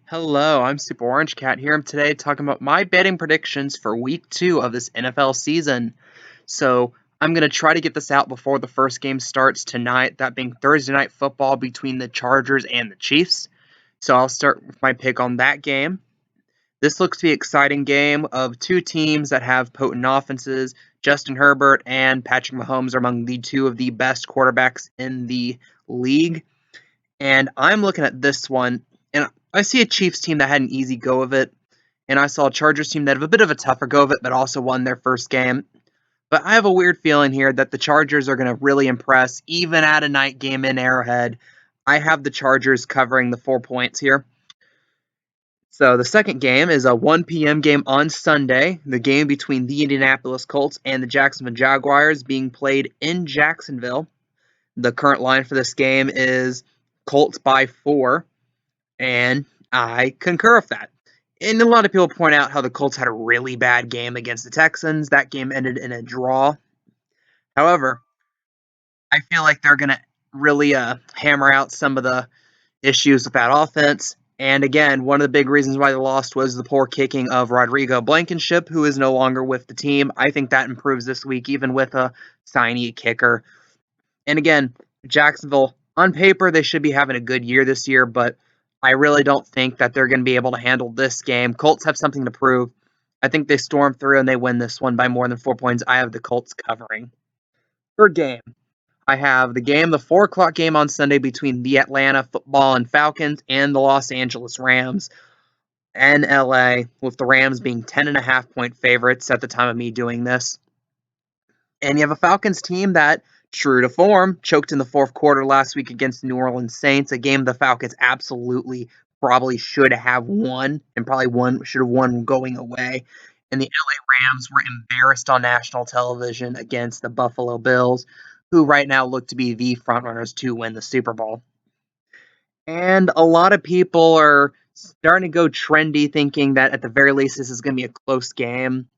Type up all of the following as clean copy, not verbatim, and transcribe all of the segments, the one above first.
Hello, I'm Super Orange Cat here today talking about my betting predictions for week 2 of this NFL season. So, I'm going to try to get this out before the first game starts tonight, that being Thursday Night Football between the Chargers and the Chiefs. So, I'll start with my pick on that game. This looks to be an exciting game of two teams that have potent offenses. Justin Herbert and Patrick Mahomes are among the two of the best quarterbacks in the league. And I'm looking at this one, and I see a Chiefs team that had an easy go of it, and I saw a Chargers team that have a bit of a tougher go of it, but also won their first game. But I have a weird feeling here that the Chargers are going to really impress, even at a night game in Arrowhead. I have the Chargers covering the 4 points here. So the second game is a 1 p.m. game on Sunday, the game between the Indianapolis Colts and the Jacksonville Jaguars being played in Jacksonville. The current line for this game is Colts by 4. And I concur with that. And a lot of people point out how the Colts had a really bad game against the Texans. That game ended in a draw. However, I feel like they're going to really hammer out some of the issues with that offense. And again, one of the big reasons why they lost was the poor kicking of Rodrigo Blankenship, who is no longer with the team. I think that improves this week, even with a signy kicker. And again, Jacksonville, on paper, they should be having a good year this year, but I really don't think that they're going to be able to handle this game. Colts have something to prove. I think they storm through and they win this one by more than 4 points. I have the Colts covering. Third game, I have the 4 o'clock game on Sunday between the Atlanta Football and Falcons and the Los Angeles Rams and LA, with the Rams being 10.5-point favorites at the time of me doing this. And you have a Falcons team that, true to form, choked in the fourth quarter last week against the New Orleans Saints, a game the Falcons absolutely probably should have won, and probably should have won going away. And the LA Rams were embarrassed on national television against the Buffalo Bills, who right now look to be the frontrunners to win the Super Bowl. And a lot of people are starting to go trendy, thinking that at the very least this is going to be a close game.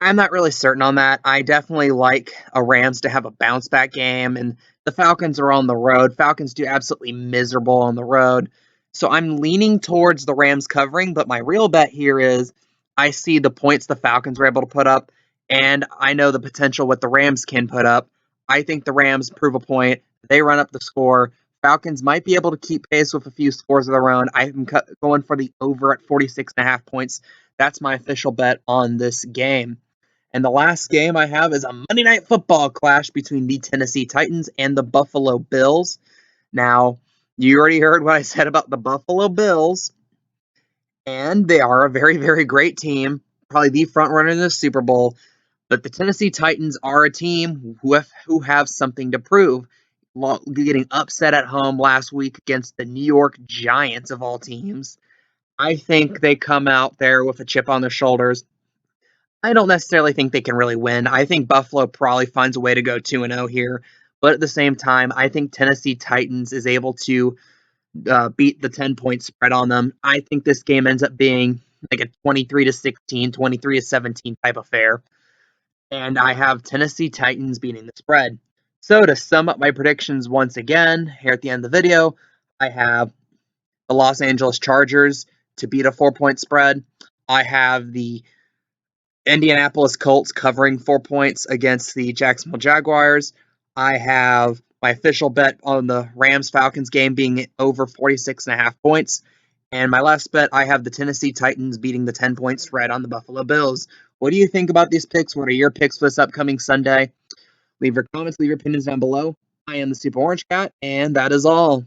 I'm not really certain on that. I definitely like a Rams to have a bounce back game, and the Falcons are on the road. Falcons do absolutely miserable on the road. So I'm leaning towards the Rams covering, but my real bet here is I see the points the Falcons were able to put up, and I know the potential what the Rams can put up. I think the Rams prove a point. They run up the score. Falcons might be able to keep pace with a few scores of their own. I'm going for the over at 46.5 points. That's my official bet on this game. And the last game I have is a Monday Night Football clash between the Tennessee Titans and the Buffalo Bills. Now, you already heard what I said about the Buffalo Bills, and they are a very, very great team, probably the front runner in the Super Bowl. But the Tennessee Titans are a team who have something to prove. Getting upset at home last week against the New York Giants of all teams. I think they come out there with a chip on their shoulders. I don't necessarily think they can really win. I think Buffalo probably finds a way to go 2-0 here. But at the same time, I think Tennessee Titans is able to beat the 10-point spread on them. I think this game ends up being like a 23-16, 23-17 type affair. And I have Tennessee Titans beating the spread. So to sum up my predictions once again, here at the end of the video, I have the Los Angeles Chargers to beat a 4-point spread. I have the Indianapolis Colts covering 4 points against the Jacksonville Jaguars. I have my official bet on the Rams-Falcons game being over 46.5 points. And my last bet, I have the Tennessee Titans beating the 10-point spread on the Buffalo Bills. What do you think about these picks? What are your picks for this upcoming Sunday? Leave your comments, leave your opinions down below. I am the Super Orange Cat, and that is all.